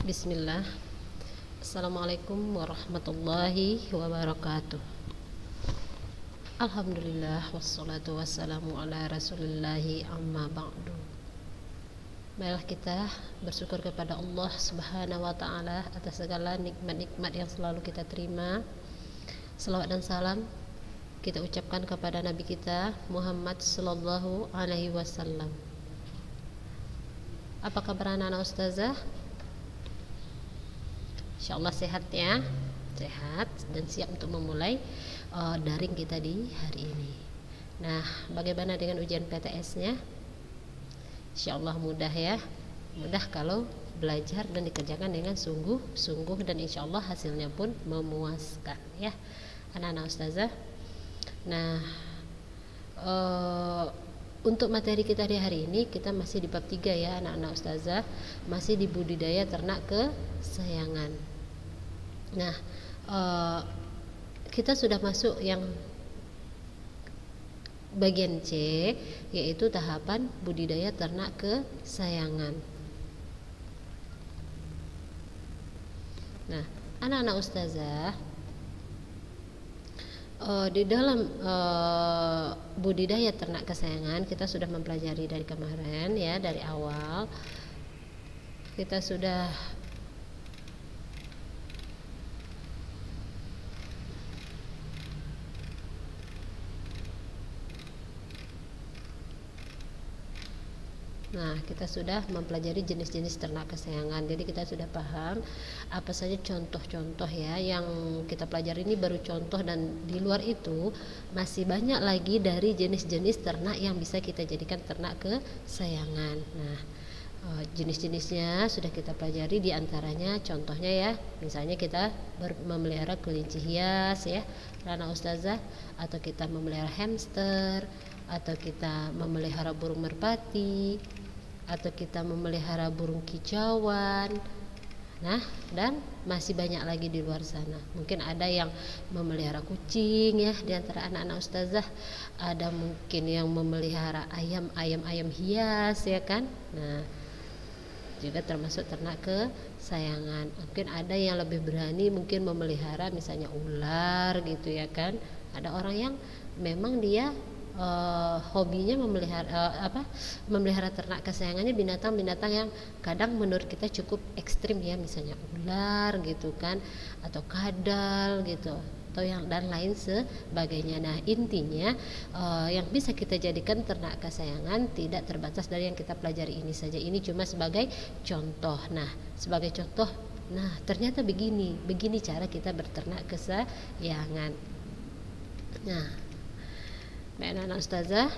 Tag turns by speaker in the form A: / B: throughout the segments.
A: Bismillah. Assalamualaikum warahmatullahi wabarakatuh. Alhamdulillah wassalatu wassalamu ala rasulillahi amma ba'du. Marilah kita bersyukur kepada Allah subhanahu wa ta'ala atas segala nikmat-nikmat yang selalu kita terima. Selawat dan salam kita ucapkan kepada Nabi kita Muhammad sallallahu alaihi wasallam. Apa kabar anak-anak ustazah? Insyaallah sehat ya, sehat dan siap untuk memulai daring kita di hari ini. Nah, bagaimana dengan ujian PTS-nya? Insyaallah mudah ya, mudah kalau belajar dan dikerjakan dengan sungguh-sungguh, dan insyaallah hasilnya pun memuaskan ya, anak-anak ustazah. Nah, untuk materi kita di hari ini kita masih di bab 3 ya anak-anak ustazah, masih di budidaya ternak kesayangan. Nah, kita sudah masuk yang bagian C, yaitu tahapan budidaya ternak kesayangan. Nah, anak-anak ustazah, di dalam budidaya ternak kesayangan kita sudah mempelajari dari kemarin ya, dari awal kita sudah mempelajari jenis-jenis ternak kesayangan. Jadi kita sudah paham apa saja contoh-contoh ya yang kita pelajari. Ini baru contoh, dan di luar itu masih banyak lagi dari jenis-jenis ternak yang bisa kita jadikan ternak kesayangan. Nah, jenis-jenisnya sudah kita pelajari, di antaranya contohnya ya, misalnya kita memelihara kelinci hias ya, Rana Ustazah, atau kita memelihara hamster, atau kita memelihara burung merpati, atau kita memelihara burung kicauan. Nah, dan masih banyak lagi di luar sana. Mungkin ada yang memelihara kucing ya di antara anak-anak ustazah, ada mungkin yang memelihara ayam hias ya kan. Nah, juga termasuk ternak kesayangan. Mungkin ada yang lebih berani mungkin memelihara misalnya ular gitu ya kan. Ada orang yang memang dia hobinya memelihara ternak kesayangannya binatang-binatang yang kadang menurut kita cukup ekstrim ya, misalnya ular gitu kan, atau kadal gitu, atau yang dan lain sebagainya. Nah, intinya yang bisa kita jadikan ternak kesayangan tidak terbatas dari yang kita pelajari ini saja. Ini cuma sebagai contoh. Nah, sebagai contoh, nah ternyata begini cara kita berternak kesayangan. Nah, anak-anak ustazah,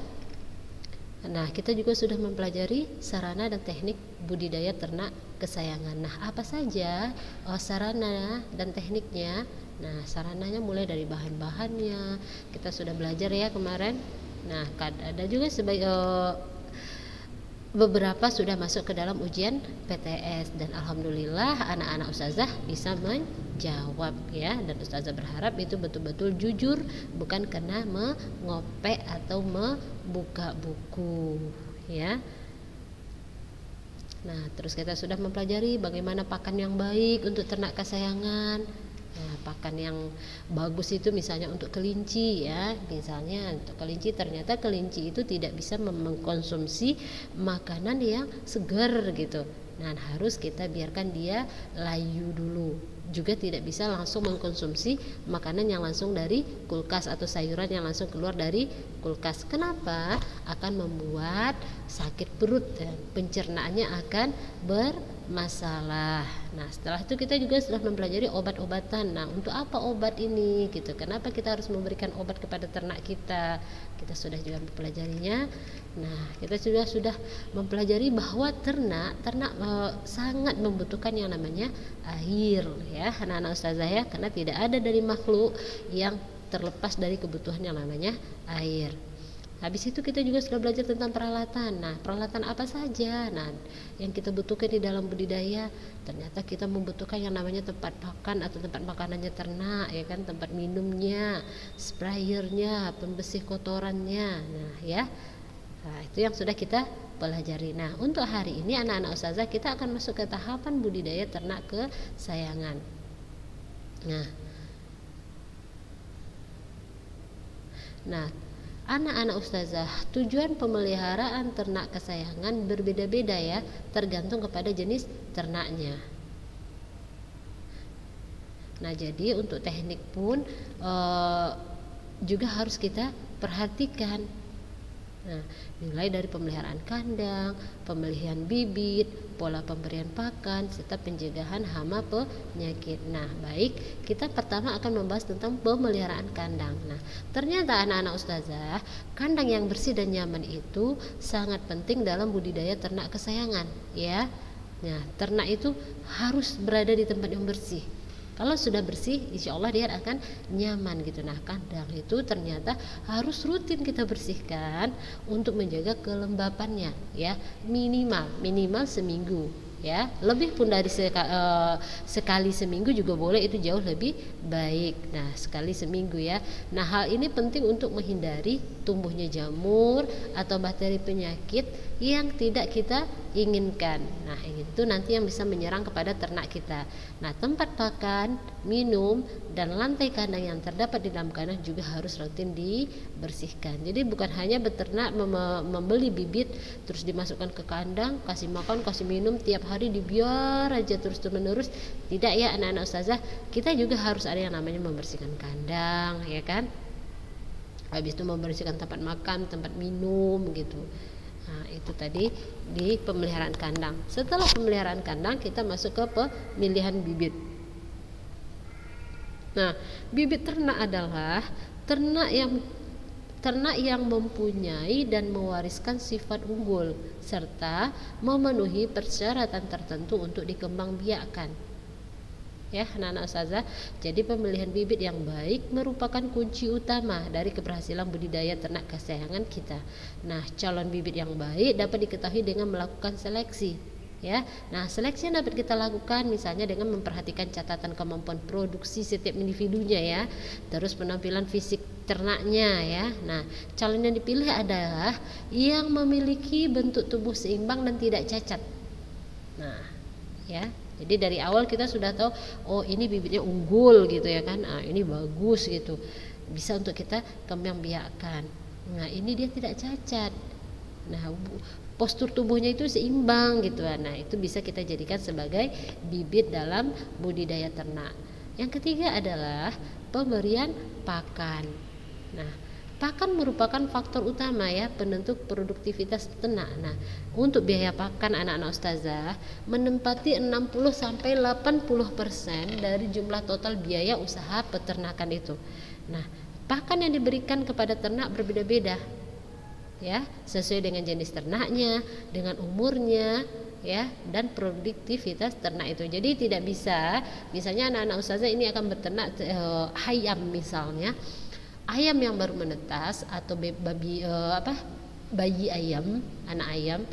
A: nah kita juga sudah mempelajari sarana dan teknik budidaya ternak kesayangan. Nah, apa saja sarana dan tekniknya? Nah, sarananya mulai dari bahan-bahannya kita sudah belajar ya kemarin. Nah, ada juga beberapa sudah masuk ke dalam ujian PTS, dan alhamdulillah anak-anak ustazah bisa menjawab ya, dan ustazah berharap itu betul-betul jujur, bukan karena mengopek atau membuka buku ya. Nah, terus kita sudah mempelajari bagaimana pakan yang baik untuk ternak kesayangan. Nah, pakan yang bagus itu misalnya untuk kelinci ya, misalnya untuk kelinci, ternyata kelinci itu tidak bisa mengkonsumsi makanan yang segar gitu. Nah, harus kita biarkan dia layu dulu. Juga tidak bisa langsung mengkonsumsi makanan yang langsung dari kulkas atau sayuran yang langsung keluar dari kulkas. Kenapa? Akan membuat sakit perut dan pencernaannya akan bermasalah. Nah, setelah itu kita juga sudah mempelajari obat-obatan. Nah, untuk apa obat ini gitu? Kenapa kita harus memberikan obat kepada ternak kita? Kita sudah juga mempelajarinya. Nah, kita juga sudah mempelajari bahwa ternak sangat membutuhkan yang namanya air ya, anak-anak ustazah ya, karena tidak ada dari makhluk yang terlepas dari kebutuhan yang namanya air. Habis itu kita juga sudah belajar tentang peralatan. Nah, peralatan apa saja yang kita butuhkan di dalam budidaya? Ternyata kita membutuhkan yang namanya tempat pakan atau tempat makanannya ternak ya kan, tempat minumnya, sprayernya, pembersih kotorannya. Nah, ya. Nah, itu yang sudah kita pelajari. Nah, untuk hari ini anak-anak ustazah kita akan masuk ke tahapan budidaya ternak kesayangan. Nah, anak-anak ustazah, tujuan pemeliharaan ternak kesayangan berbeda-beda ya, tergantung kepada jenis ternaknya. Nah, jadi untuk teknik pun juga harus kita perhatikan. Nah, mulai dari pemeliharaan kandang, pemilihan bibit, pola pemberian pakan, serta pencegahan hama penyakit. Nah, baik, kita pertama akan membahas tentang pemeliharaan kandang. Nah, ternyata anak-anak ustazah, kandang yang bersih dan nyaman itu sangat penting dalam budidaya ternak kesayangan, ya. Nah, ternak itu harus berada di tempat yang bersih. Kalau sudah bersih, insya Allah dia akan nyaman gitu. Nah, kandang itu ternyata harus rutin kita bersihkan untuk menjaga kelembapannya, ya, minimal seminggu, ya. Lebih pun dari sekali seminggu juga boleh, itu jauh lebih baik. Nah, sekali seminggu ya. Nah, hal ini penting untuk menghindari tumbuhnya jamur atau bakteri penyakit yang tidak kita inginkan. Nah, itu nanti yang bisa menyerang kepada ternak kita. Nah, tempat pakan, minum, dan lantai kandang yang terdapat di dalam kandang juga harus rutin dibersihkan. Jadi bukan hanya beternak membeli bibit terus dimasukkan ke kandang, kasih makan, kasih minum tiap hari dibiar aja terus menerus. Tidak ya anak-anak ustazah, kita juga harus ada yang namanya membersihkan kandang, ya kan? Habis itu membersihkan tempat makan, tempat minum gitu. Nah, itu tadi di pemeliharaan kandang. Setelah pemeliharaan kandang, kita masuk ke pemilihan bibit. Nah, bibit ternak adalah ternak yang mempunyai dan mewariskan sifat unggul serta memenuhi persyaratan tertentu untuk dikembangbiakkan. Ya, anak-anak ustazah, jadi pemilihan bibit yang baik merupakan kunci utama dari keberhasilan budidaya ternak kesayangan kita. Nah, calon bibit yang baik dapat diketahui dengan melakukan seleksi, ya. Nah, seleksi yang dapat kita lakukan misalnya dengan memperhatikan catatan kemampuan produksi setiap individunya, ya. Terus penampilan fisik ternaknya, ya. Nah, calon yang dipilih adalah yang memiliki bentuk tubuh seimbang dan tidak cacat. Nah, ya. Jadi dari awal kita sudah tahu, oh ini bibitnya unggul gitu ya kan, ini bagus gitu, bisa untuk kita kembangbiakkan. Nah, ini dia tidak cacat. Nah, postur tubuhnya itu seimbang gitu. Nah, itu bisa kita jadikan sebagai bibit dalam budidaya ternak. Yang ketiga adalah pemberian pakan. Nah, pakan merupakan faktor utama ya penentu produktivitas ternak. Nah, untuk biaya pakan anak-anak ustazah menempati 60-80% dari jumlah total biaya usaha peternakan itu. Nah, pakan yang diberikan kepada ternak berbeda-beda, ya, sesuai dengan jenis ternaknya, dengan umurnya, ya, dan produktivitas ternak itu. Jadi tidak bisa, misalnya anak-anak ustazah ini akan beternak ayam misalnya. Ayam yang baru menetas atau bayi ayam, anak ayam,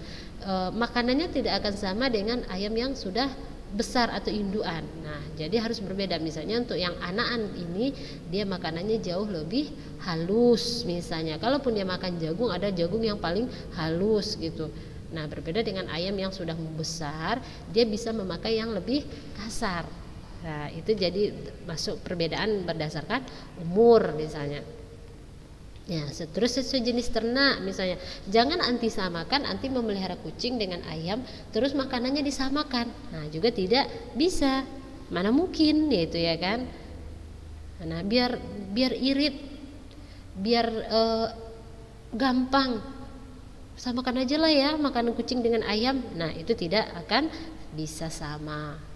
A: makanannya tidak akan sama dengan ayam yang sudah besar atau induan. Nah, jadi harus berbeda. Misalnya untuk yang anakan ini dia makanannya jauh lebih halus misalnya. Kalaupun dia makan jagung, ada jagung yang paling halus gitu. Nah, berbeda dengan ayam yang sudah besar, dia bisa memakai yang lebih kasar. Nah, itu jadi masuk perbedaan berdasarkan umur misalnya. Ya, terus sesuai jenis ternak misalnya. Jangan anti samakan, anti memelihara kucing dengan ayam terus makanannya disamakan. Nah, juga tidak bisa. Mana mungkin gitu ya kan. Nah, biar irit, biar gampang. Samakan aja lah ya makanan kucing dengan ayam. Nah, itu tidak akan bisa sama.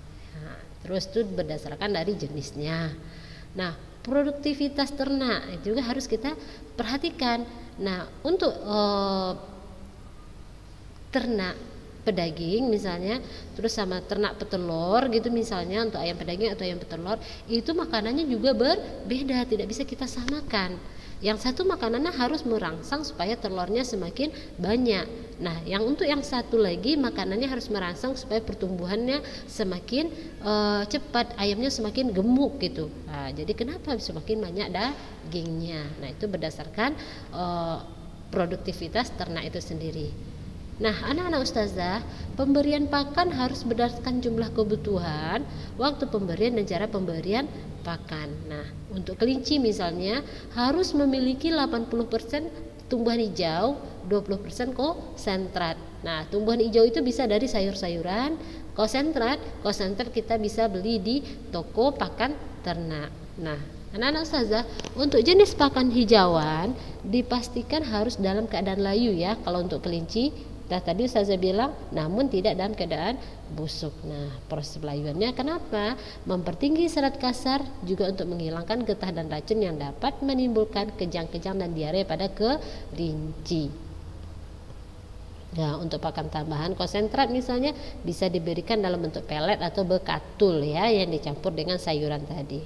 A: Terus itu berdasarkan dari jenisnya. Nah, produktivitas ternak itu juga harus kita perhatikan. Nah, untuk ternak pedaging misalnya, terus sama ternak petelur gitu misalnya, untuk ayam pedaging atau ayam petelur, itu makanannya juga berbeda, tidak bisa kita samakan. Yang satu makanannya harus merangsang supaya telurnya semakin banyak. Nah, yang untuk yang satu lagi makanannya harus merangsang supaya pertumbuhannya semakin cepat, ayamnya semakin gemuk gitu. Nah, jadi kenapa semakin banyak dagingnya? Nah, itu berdasarkan produktivitas ternak itu sendiri. Nah, anak-anak ustazah, pemberian pakan harus berdasarkan jumlah kebutuhan, waktu pemberian dan cara pemberian pakan. Nah, untuk kelinci misalnya harus memiliki 80% tumbuhan hijau, 20% konsentrat. Nah, tumbuhan hijau itu bisa dari sayur-sayuran, konsentrat kita bisa beli di toko pakan ternak. Nah, anak-anak ustazah, untuk jenis pakan hijauan dipastikan harus dalam keadaan layu ya. Kalau untuk kelinci, tadi ustazah bilang, namun tidak dalam keadaan busuk. Nah, proses pelayuannya kenapa? Mempertinggi serat kasar, juga untuk menghilangkan getah dan racun yang dapat menimbulkan kejang-kejang dan diare pada kelinci. Nah, untuk pakan tambahan konsentrat misalnya bisa diberikan dalam bentuk pelet atau bekatul ya, yang dicampur dengan sayuran tadi.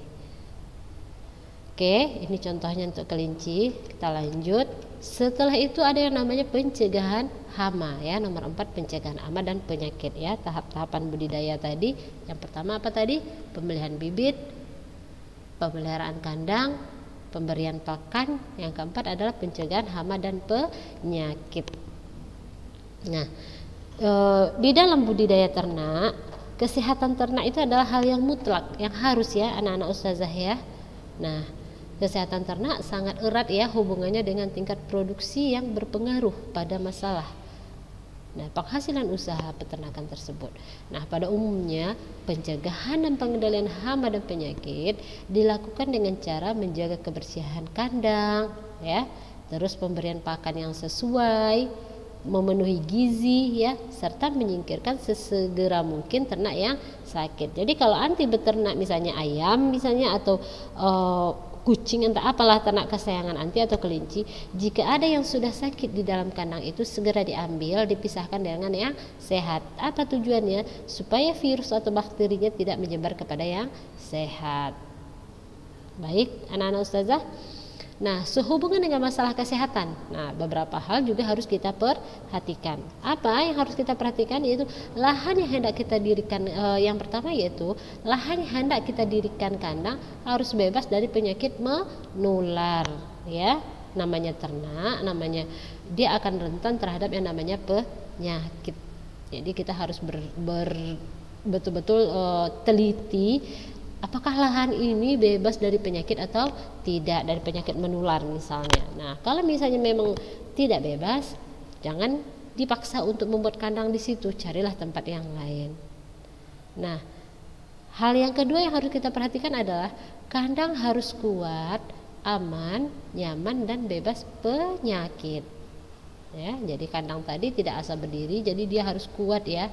A: Oke, ini contohnya untuk kelinci. Kita lanjut. Setelah itu ada yang namanya pencegahan hama ya, nomor 4 pencegahan hama dan penyakit ya. Tahap-tahapan budidaya tadi. Yang pertama apa tadi? Pemilihan bibit, pemeliharaan kandang, pemberian pakan. Yang keempat adalah pencegahan hama dan penyakit. Nah, di dalam budidaya ternak, kesehatan ternak itu adalah hal yang mutlak, yang harus ya anak-anak ustazah ya. Nah, kesehatan ternak sangat erat ya hubungannya dengan tingkat produksi yang berpengaruh pada masalah penghasilan usaha peternakan tersebut. Nah, pada umumnya pencegahan dan pengendalian hama dan penyakit dilakukan dengan cara menjaga kebersihan kandang ya, terus pemberian pakan yang sesuai, memenuhi gizi ya, serta menyingkirkan sesegera mungkin ternak yang sakit. Jadi kalau anti beternak misalnya ayam misalnya atau kucing entah apalah ternak kesayangan anti atau kelinci, jika ada yang sudah sakit di dalam kandang itu segera diambil, dipisahkan dengan yang sehat. Apa tujuannya? Supaya virus atau bakterinya tidak menyebar kepada yang sehat. Baik, anak-anak ustazah. Nah, sehubungan dengan masalah kesehatan, nah beberapa hal juga harus kita perhatikan. Apa yang harus kita perhatikan? Yaitu lahan yang hendak kita dirikan, yang pertama yaitu lahan yang hendak kita dirikan kandang harus bebas dari penyakit menular ya. Namanya ternak, namanya dia akan rentan terhadap yang namanya penyakit. Jadi kita harus betul-betul teliti apakah lahan ini bebas dari penyakit atau tidak, dari penyakit menular misalnya. Nah, kalau misalnya memang tidak bebas, jangan dipaksa untuk membuat kandang di situ, carilah tempat yang lain. Nah, hal yang kedua yang harus kita perhatikan adalah kandang harus kuat, aman, nyaman dan bebas penyakit. Ya, jadi kandang tadi tidak asal berdiri, jadi dia harus kuat ya.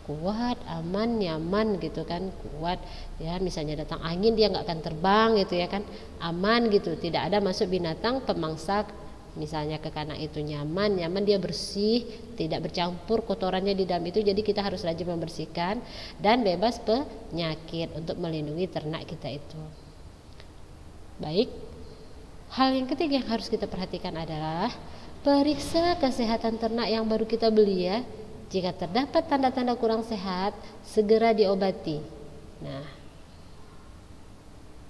A: Kuat, aman, nyaman gitu kan, kuat ya, misalnya datang angin dia nggak akan terbang gitu ya kan, aman gitu, tidak ada masuk binatang pemangsa misalnya ke kandang itu, nyaman dia bersih, tidak bercampur kotorannya di dalam itu, jadi kita harus rajin membersihkan dan bebas penyakit untuk melindungi ternak kita itu. Baik, hal yang ketiga yang harus kita perhatikan adalah periksa kesehatan ternak yang baru kita beli ya. Jika terdapat tanda-tanda kurang sehat, segera diobati. Nah,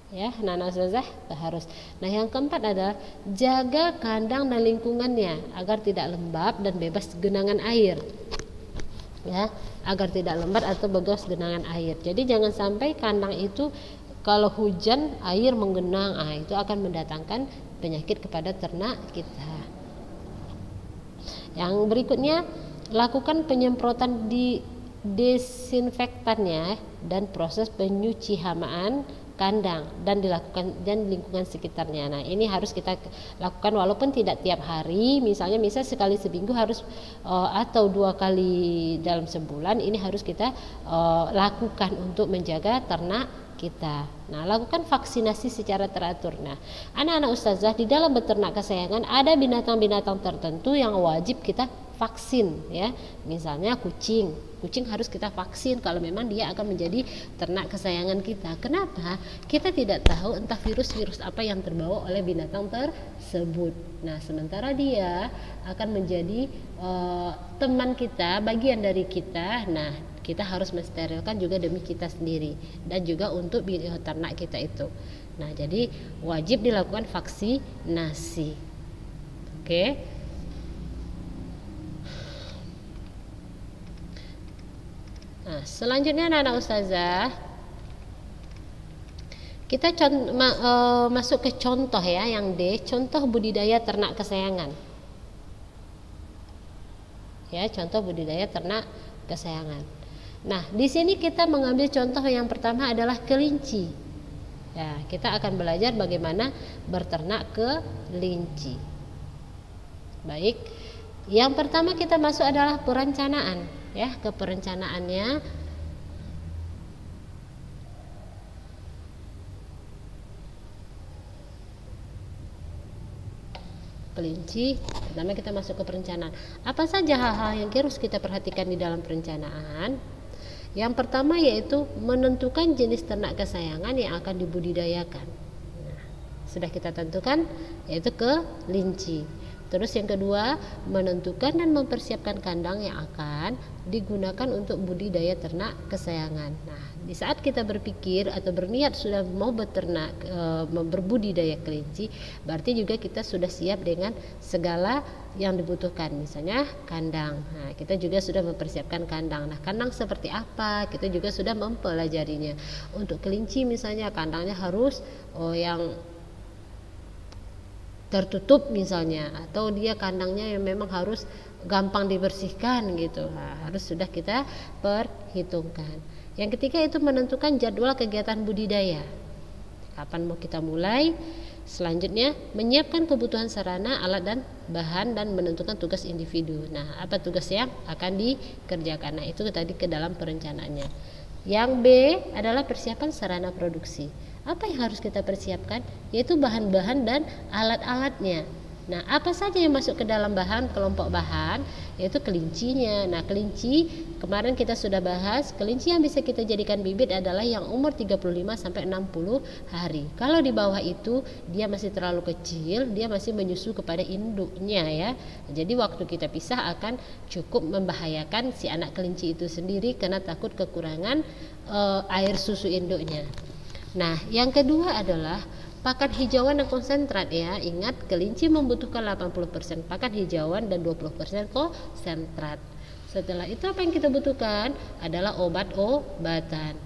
A: ya, anak-anak ustazah harus. Nah, yang keempat adalah jaga kandang dan lingkungannya agar tidak lembab dan bebas genangan air. Ya, agar tidak lembab atau bebas genangan air. Jadi jangan sampai kandang itu kalau hujan air menggenang, itu akan mendatangkan penyakit kepada ternak kita. Yang berikutnya, lakukan penyemprotan di desinfektannya dan proses penyuci hamaan kandang dan dilakukan dan lingkungan sekitarnya. Nah, ini harus kita lakukan walaupun tidak tiap hari, misalnya sekali seminggu harus atau 2 kali dalam sebulan, ini harus kita lakukan untuk menjaga ternak kita. Nah, lakukan vaksinasi secara teratur. Nah, anak-anak ustazah, di dalam beternak kesayangan ada binatang-binatang tertentu yang wajib kita vaksin ya. Misalnya kucing harus kita vaksin kalau memang dia akan menjadi ternak kesayangan kita. Kenapa? Kita tidak tahu entah virus-virus apa yang terbawa oleh binatang tersebut. Nah, sementara dia akan menjadi teman kita, bagian dari kita. Nah, kita harus mensterilkan juga demi kita sendiri dan juga untuk ternak kita itu. Nah, jadi wajib dilakukan vaksinasi. Oke. Nah, selanjutnya anak-anak ustazah, kita masuk ke contoh ya, yang D, contoh budidaya ternak kesayangan. Ya, contoh budidaya ternak kesayangan. Nah, di sini kita mengambil contoh yang pertama adalah kelinci. Ya, kita akan belajar bagaimana berternak kelinci. Baik, yang pertama kita masuk adalah perencanaan. Ya, ke perencanaannya. Kelinci, pertama kita masuk ke perencanaan. Apa saja hal-hal yang harus kita perhatikan di dalam perencanaan? Yang pertama yaitu menentukan jenis ternak kesayangan yang akan dibudidayakan. Nah, sudah kita tentukan yaitu kelinci. Terus yang kedua, menentukan dan mempersiapkan kandang yang akan digunakan untuk budidaya ternak kesayangan. Nah, di saat kita berpikir atau berniat sudah mau beternak, berbudidaya kelinci, berarti juga kita sudah siap dengan segala yang dibutuhkan, misalnya kandang. Nah, kita juga sudah mempersiapkan kandang. Nah, kandang seperti apa? Kita juga sudah mempelajarinya. Untuk kelinci misalnya kandangnya harus yang tertutup misalnya, atau dia kandangnya yang memang harus gampang dibersihkan gitu. Nah, harus sudah kita perhitungkan. Yang ketiga itu menentukan jadwal kegiatan budidaya. Kapan mau kita mulai? Selanjutnya menyiapkan kebutuhan sarana, alat dan bahan, dan menentukan tugas individu. Nah, apa tugas yang akan dikerjakan? Nah, itu tadi ke dalam perencanaannya. Yang B adalah persiapan sarana produksi. Apa yang harus kita persiapkan? Yaitu bahan-bahan dan alat-alatnya. Nah, apa saja yang masuk ke dalam bahan, kelompok bahan? Yaitu kelincinya. Nah, kelinci kemarin kita sudah bahas, kelinci yang bisa kita jadikan bibit adalah yang umur 35 sampai 60 hari. Kalau di bawah itu dia masih terlalu kecil, dia masih menyusu kepada induknya ya. Jadi waktu kita pisah akan cukup membahayakan si anak kelinci itu sendiri karena takut kekurangan air susu induknya. Nah, yang kedua adalah pakan hijauan dan konsentrat ya. Ingat, kelinci membutuhkan 80% pakan hijauan dan 20% konsentrat. Setelah itu apa yang kita butuhkan adalah obat-obatan.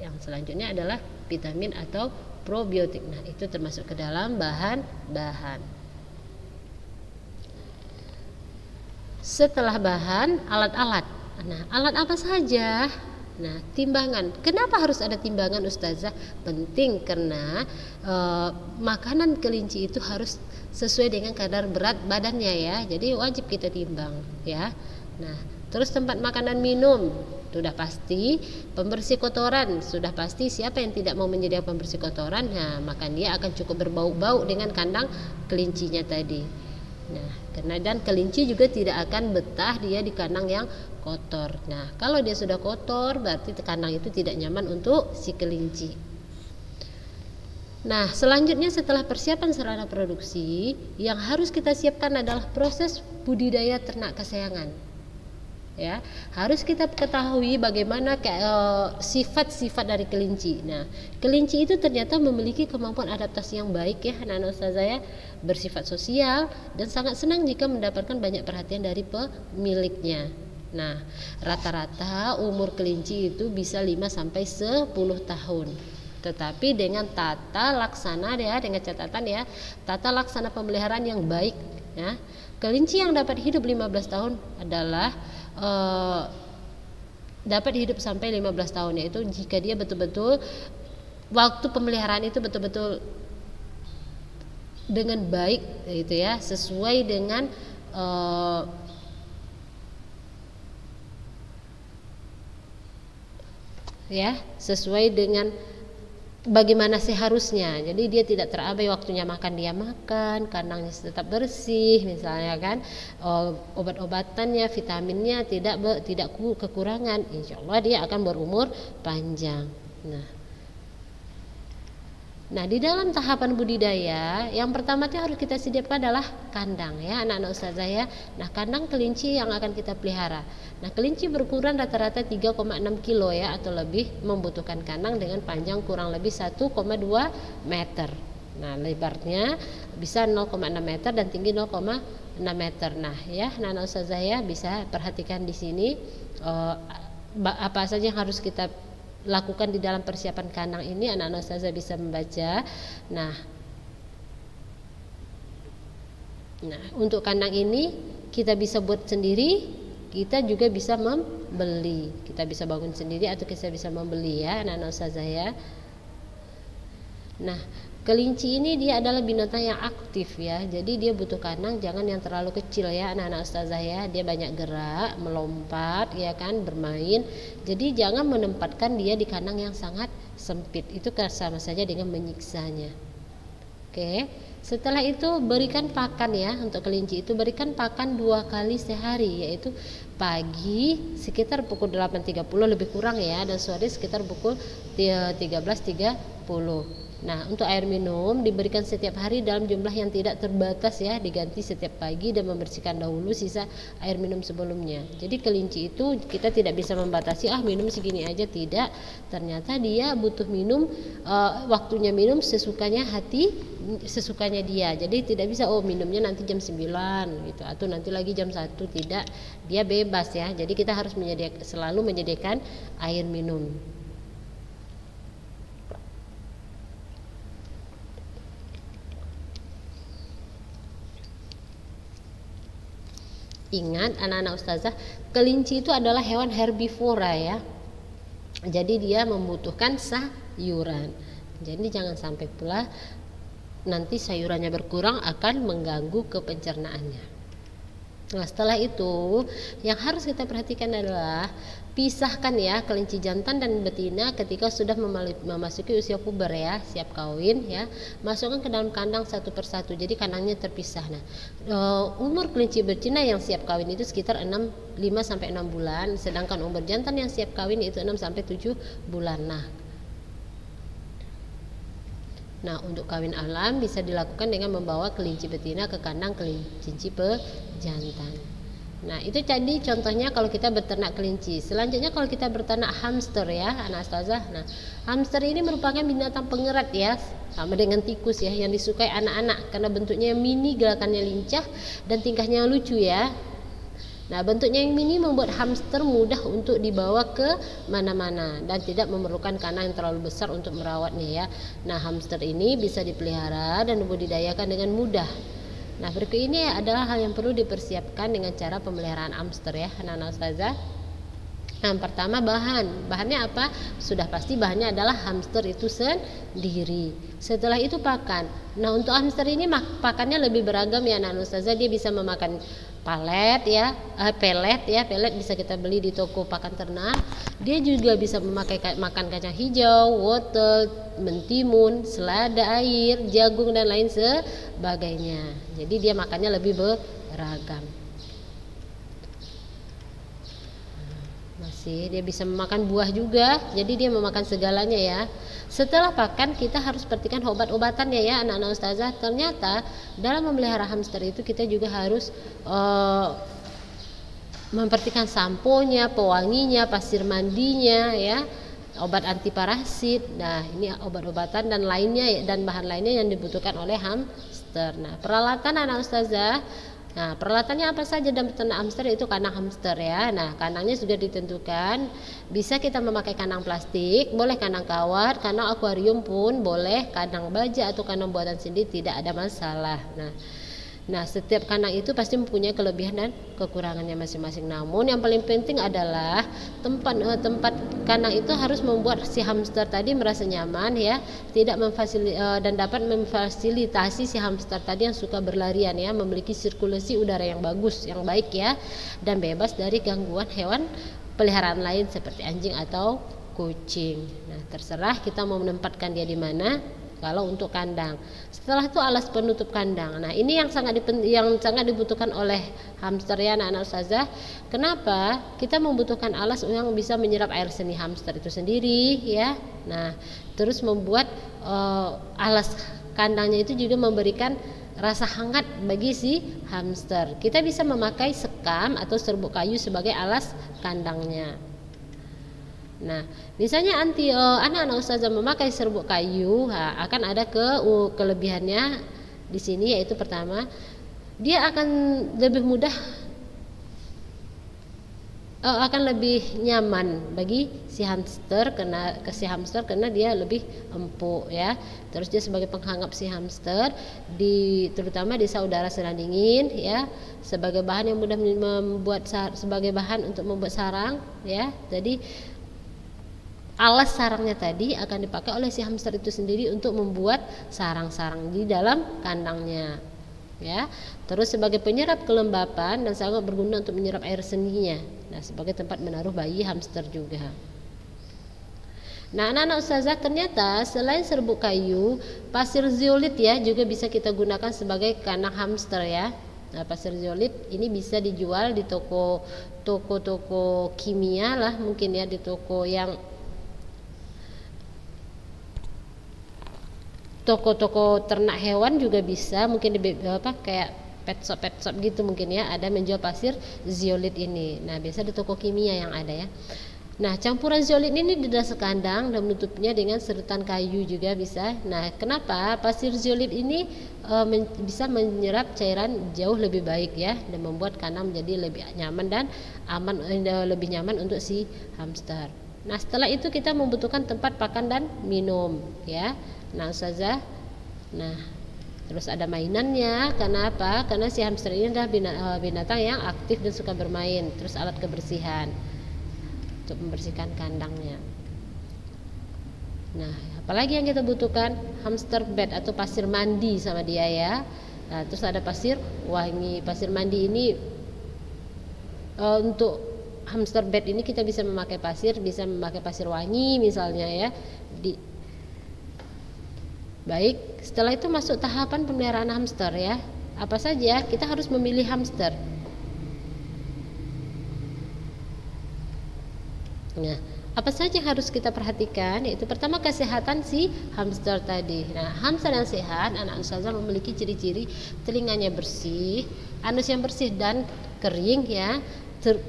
A: Yang selanjutnya adalah vitamin atau probiotik. Nah, itu termasuk ke dalam bahan-bahan. Setelah bahan, alat-alat. Nah, alat apa saja? Nah, timbangan. Kenapa harus ada timbangan, Ustazah? Penting karena makanan kelinci itu harus sesuai dengan kadar berat badannya ya. Jadi wajib kita timbang ya. Nah, terus tempat makanan minum sudah pasti, pembersih kotoran sudah pasti. Siapa yang tidak mau menyediakan pembersih kotoran, nah maka dia akan cukup berbau-bau dengan kandang kelincinya tadi. Nah, karena dan kelinci juga tidak akan betah dia di kandang yang kotor. Nah, kalau dia sudah kotor berarti kandang itu tidak nyaman untuk si kelinci. Nah, selanjutnya setelah persiapan sarana produksi, yang harus kita siapkan adalah proses budidaya ternak kesayangan. Ya, harus kita ketahui bagaimana sifat-sifat dari kelinci. Nah, kelinci itu ternyata memiliki kemampuan adaptasi yang baik ya, anak-anak ustazah ya, bersifat sosial dan sangat senang jika mendapatkan banyak perhatian dari pemiliknya. Nah, rata-rata umur kelinci itu bisa 5 sampai 10 tahun. Tetapi dengan tata laksana ya, dengan catatan ya, tata laksana pemeliharaan yang baik ya. Kelinci yang dapat hidup 15 tahun adalah dapat hidup sampai 15 tahun, yaitu jika dia betul-betul waktu pemeliharaan itu betul-betul dengan baik gitu ya, sesuai dengan sesuai dengan bagaimana seharusnya. Jadi dia tidak terabai, waktunya makan dia makan, kandangnya tetap bersih misalnya kan, obat-obatannya, vitaminnya tidak kekurangan. Insya Allah dia akan berumur panjang. Nah, di dalam tahapan budidaya yang pertama yang harus kita sediakan adalah kandang ya, anak-anak ustazah ya. Nah, kandang kelinci yang akan kita pelihara. Nah, kelinci berukuran rata-rata 3,6 kilo ya atau lebih, membutuhkan kandang dengan panjang kurang lebih 1,2 meter. Nah, lebarnya bisa 0,6 meter dan tinggi 0,6 meter. Nah, ya anak-anak ustazah ya, bisa perhatikan di sini apa saja yang harus kita lakukan di dalam persiapan kandang ini, anak-anak ustazah bisa membaca. Nah, untuk kandang ini kita bisa buat sendiri, kita juga bisa membeli. Kita bisa bangun sendiri atau kita bisa membeli ya anak-anak ustazah ya. Nah, kelinci ini dia adalah binatang yang aktif ya. Jadi dia butuh kandang jangan yang terlalu kecil ya anak-anak ustazah ya. Dia banyak gerak, melompat ya kan, bermain. Jadi jangan menempatkan dia di kandang yang sangat sempit. Itu sama saja dengan menyiksanya. Oke. Setelah itu berikan pakan ya. Untuk kelinci itu berikan pakan 2 kali sehari, yaitu pagi sekitar pukul 8.30 lebih kurang ya, dan sore sekitar pukul 13.30. Nah, untuk air minum diberikan setiap hari dalam jumlah yang tidak terbatas ya, diganti setiap pagi dan membersihkan dahulu sisa air minum sebelumnya. Jadi kelinci itu kita tidak bisa membatasi minum segini aja, tidak. Ternyata dia butuh minum, waktunya minum sesukanya sesukanya dia. Jadi tidak bisa minumnya nanti jam 9 gitu atau nanti lagi jam 1, tidak. Dia bebas ya. Jadi kita harus selalu menyediakan air minum. Ingat anak-anak ustazah, kelinci itu adalah hewan herbivora ya. Jadi dia membutuhkan sayuran. Jadi jangan sampai pula nanti sayurannya berkurang akan mengganggu ke pencernaannya. Nah, setelah itu yang harus kita perhatikan adalah pisahkan ya kelinci jantan dan betina ketika sudah memasuki usia puber ya, siap kawin ya. Masukkan ke dalam kandang satu persatu, jadi kandangnya terpisah. Nah, umur kelinci betina yang siap kawin itu sekitar 5 sampai 6 bulan, sedangkan umur jantan yang siap kawin itu 6 sampai 7 bulan. Nah, untuk kawin alam bisa dilakukan dengan membawa kelinci betina ke kandang kelinci pejantan. Nah, itu jadi contohnya kalau kita beternak kelinci. Selanjutnya kalau kita beternak hamster ya, anak ustazah. Nah, hamster ini merupakan binatang pengerat ya, sama dengan tikus ya, yang disukai anak-anak karena bentuknya mini, gerakannya lincah dan tingkahnya lucu ya. Nah, bentuknya yang mini membuat hamster mudah untuk dibawa ke mana-mana dan tidak memerlukan kandang yang terlalu besar untuk merawatnya ya. Nah, hamster ini bisa dipelihara dan dibudidayakan dengan mudah. Nah, berikut ini adalah hal yang perlu dipersiapkan dengan cara pemeliharaan hamster ya, anak-anak ustazah. Nah, pertama bahannya apa? Sudah pasti bahannya adalah hamster itu sendiri. Setelah itu pakan. Nah, untuk hamster ini pakannya lebih beragam ya anak ustazah. Dia bisa memakan pelet bisa kita beli di toko pakan ternak. Dia juga bisa makan kacang hijau, wortel, mentimun, selada air, jagung dan lain sebagainya. Jadi dia makannya lebih beragam. Dia bisa memakan buah juga, jadi dia memakan segalanya ya. Setelah pakan kita harus perhatikan obat-obatannya ya anak-anak ustazah. Ternyata dalam memelihara hamster itu kita juga harus memperhatikan samponya, pewanginya, pasir mandinya ya, obat anti parasit. Nah, ini obat-obatan dan lainnya dan bahan lainnya yang dibutuhkan oleh hamster. Nah, peralatan anak ustazah. Nah, peralatannya apa saja dalam beternak hamster? Itu kandang hamster ya. Nah, kandangnya sudah ditentukan. Bisa kita memakai kandang plastik, boleh kandang kawat, kandang akuarium pun boleh, kandang baja atau kandang buatan sendiri tidak ada masalah. Nah, setiap kandang itu pasti mempunyai kelebihan dan kekurangannya masing-masing. Namun yang paling penting adalah tempat kandang itu harus membuat si hamster tadi merasa nyaman ya, dan dapat memfasilitasi si hamster tadi yang suka berlarian ya, memiliki sirkulasi udara yang bagus, yang baik ya, dan bebas dari gangguan hewan peliharaan lain seperti anjing atau kucing. Nah, terserah kita mau menempatkan dia di mana. Kalau untuk kandang, setelah itu alas penutup kandang. Nah, ini yang sangat dibutuhkan oleh hamster ya anak-anak ustazah. Kenapa? Kita membutuhkan alas yang bisa menyerap air seni hamster itu sendiri ya. Nah, terus membuat alas kandangnya itu juga memberikan rasa hangat bagi si hamster. Kita bisa memakai sekam atau serbuk kayu sebagai alas kandangnya. Nah, misalnya anak-anak ustazah memakai serbuk kayu, akan ada kelebihannya di sini, yaitu pertama, dia akan lebih mudah akan lebih nyaman bagi si hamster karena dia lebih empuk ya. Terus dia sebagai penghangat si hamster terutama di saat udara sedang dingin ya, sebagai bahan yang mudah sebagai bahan untuk membuat sarang ya. Jadi alas sarangnya tadi akan dipakai oleh si hamster itu sendiri untuk membuat sarang-sarang di dalam kandangnya ya. Terus sebagai penyerap kelembapan dan sangat berguna untuk menyerap air seninya. Nah, sebagai tempat menaruh bayi hamster juga. Nah, anak-anak ustazah, ternyata selain serbuk kayu, pasir zeolit ya juga bisa kita gunakan sebagai kandang hamster ya. Nah, pasir zeolit ini bisa dijual di toko kimia lah mungkin ya, di toko ternak hewan juga bisa, mungkin di kayak pet shop gitu mungkin ya, ada menjual pasir zeolit ini. Nah, biasa di toko kimia yang ada ya. Nah, campuran zeolit ini di dasar kandang dan menutupnya dengan serutan kayu juga bisa. Nah, kenapa pasir zeolit ini bisa menyerap cairan jauh lebih baik ya, dan membuat kandang menjadi lebih nyaman dan aman, lebih nyaman untuk si hamster. Nah, setelah itu kita membutuhkan tempat pakan dan minum ya. Nah, ustazah, terus ada mainannya. Kenapa? Karena si hamster ini adalah binatang yang aktif dan suka bermain. Terus alat kebersihan untuk membersihkan kandangnya. Nah, apalagi yang kita butuhkan? Hamster bed atau pasir mandi sama dia ya. Nah, terus ada pasir wangi. Pasir mandi ini untuk hamster bed ini kita bisa memakai pasir wangi misalnya ya. Baik, setelah itu masuk tahapan pemeliharaan hamster ya. Apa saja? Kita harus memilih hamster. Nah, apa saja yang harus kita perhatikan? Yaitu pertama, kesehatan si hamster tadi. Nah, hamster yang sehat, anak ustazah, memiliki ciri-ciri telinganya bersih, anus yang bersih dan kering ya,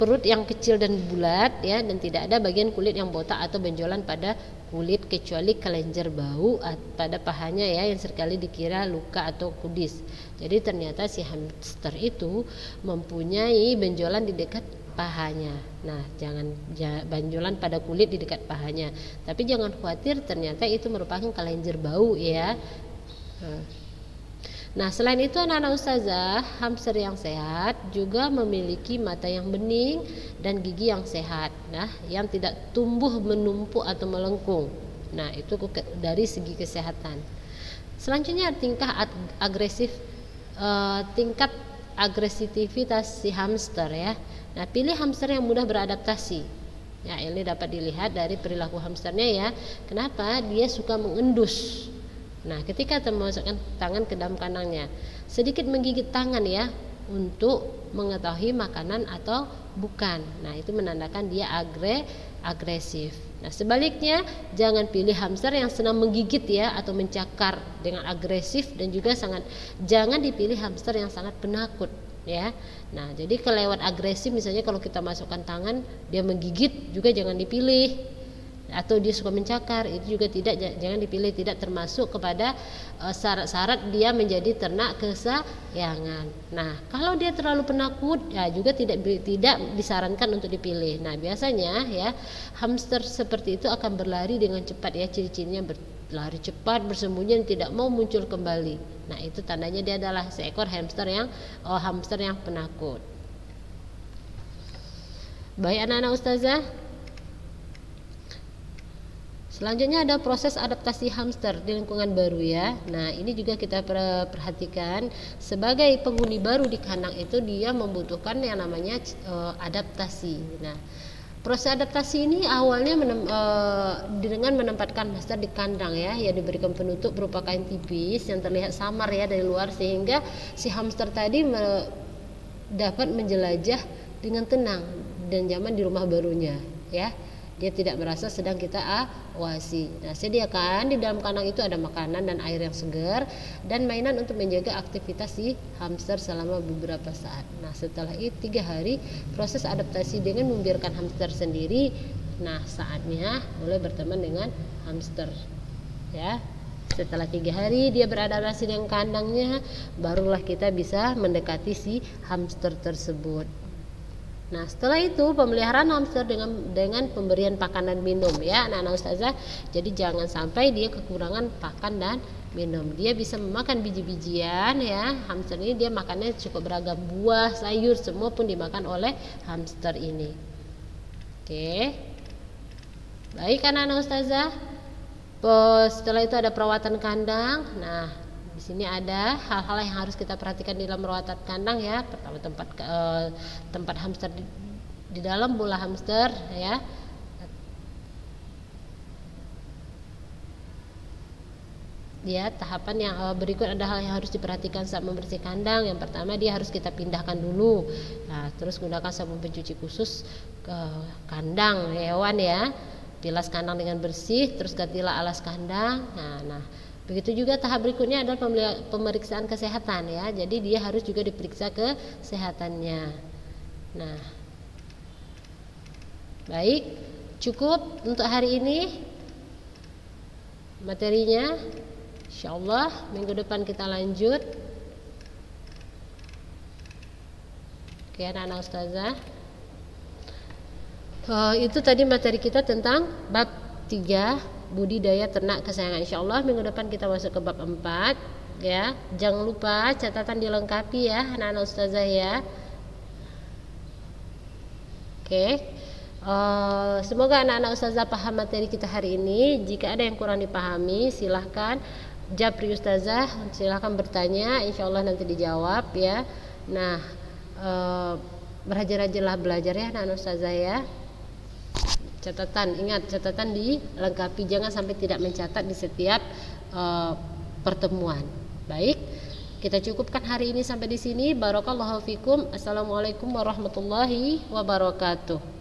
A: perut yang kecil dan bulat ya, dan tidak ada bagian kulit yang botak atau benjolan pada kulit kecuali kelenjar bau pada pahanya ya, yang seringkali dikira luka atau kudis. Jadi ternyata si hamster itu mempunyai benjolan di dekat pahanya. Nah, jangan benjolan pada kulit di dekat pahanya. Tapi jangan khawatir, ternyata itu merupakan kelenjar bau ya. Nah, selain itu anak-anak ustazah, hamster yang sehat juga memiliki mata yang bening dan gigi yang sehat, nah, yang tidak tumbuh menumpuk atau melengkung. Nah, itu dari segi kesehatan. Selanjutnya tingkat agresivitas si hamster ya. Nah, pilih hamster yang mudah beradaptasi. Ya, ini dapat dilihat dari perilaku hamsternya ya. Kenapa? Dia suka mengendus. Nah, ketika memasukkan tangan ke dalam kandangnya, sedikit menggigit tangan ya, untuk mengetahui makanan atau bukan. Nah, itu menandakan dia agresif. Nah, sebaliknya jangan pilih hamster yang senang menggigit ya, atau mencakar dengan agresif, dan juga jangan dipilih hamster yang sangat penakut ya. Nah, jadi kelewat agresif, misalnya kalau kita masukkan tangan dia menggigit, juga jangan dipilih. Atau dia suka mencakar, itu juga jangan dipilih, tidak termasuk kepada syarat-syarat dia menjadi ternak kesayangan. Nah, kalau dia terlalu penakut ya juga tidak disarankan untuk dipilih. Nah, biasanya ya hamster seperti itu akan berlari dengan cepat ya, ciri-cirinya berlari cepat, bersembunyi, tidak mau muncul kembali. Nah, itu tandanya dia adalah seekor hamster yang penakut. Baik anak-anak ustazah, selanjutnya ada proses adaptasi hamster di lingkungan baru ya. Nah, ini juga kita perhatikan, sebagai penghuni baru di kandang itu dia membutuhkan yang namanya adaptasi. Nah, proses adaptasi ini awalnya dengan menempatkan hamster di kandang ya, yang diberikan penutup berupa kain tipis yang terlihat samar ya dari luar, sehingga si hamster tadi dapat menjelajah dengan tenang dan nyaman di rumah barunya ya. Dia tidak merasa sedang kita awasi. Nah, sediakan di dalam kandang itu ada makanan dan air yang segar, dan mainan untuk menjaga aktivitas si hamster selama beberapa saat. Nah, setelah itu 3 hari proses adaptasi dengan membiarkan hamster sendiri. Nah, saatnya mulai berteman dengan hamster ya. Setelah 3 hari dia beradaptasi dengan kandangnya, barulah kita bisa mendekati si hamster tersebut. Nah, setelah itu pemeliharaan hamster dengan pemberian pakan dan minum ya anak-anak ustazah. Jadi jangan sampai dia kekurangan pakan dan minum. Dia bisa memakan biji-bijian ya. Hamster ini dia makannya cukup beragam, buah, sayur, semua pun dimakan oleh hamster ini. Oke. Baik anak-anak ustazah. Setelah itu ada perawatan kandang. Nah, di sini ada hal-hal yang harus kita perhatikan dalam merawat kandang ya. Pertama tempat hamster di dalam bola hamster ya. Ya, tahapan yang berikut ada hal yang harus diperhatikan saat membersihkan kandang. Yang pertama dia harus kita pindahkan dulu. Nah, terus gunakan sabun pencuci khusus ke kandang hewan ya. Bilas kandang dengan bersih, terus gantilah alas kandang. Nah, begitu juga tahap berikutnya adalah pemeriksaan kesehatan ya. Jadi dia harus juga diperiksa kesehatannya. Nah, baik, cukup untuk hari ini materinya. Insyaallah minggu depan kita lanjut. Oke anak-anak ustazah. Itu tadi materi kita tentang bab 3 budidaya ternak kesayangan. Insyaallah minggu depan kita masuk ke bab 4 ya. Jangan lupa catatan dilengkapi ya anak-anak ustazah ya. Oke. Semoga anak-anak ustazah paham materi kita hari ini. Jika ada yang kurang dipahami silahkan Japri Ustazah, silahkan bertanya, insya Allah nanti dijawab ya. Nah, berrajin-rajinlah belajar ya anak-anak Ustazah ya. Catatan, ingat catatan dilengkapi, jangan sampai tidak mencatat di setiap pertemuan. Baik, kita cukupkan hari ini sampai di sini. Barakallahu fikum. Assalamualaikum warahmatullahi wabarakatuh.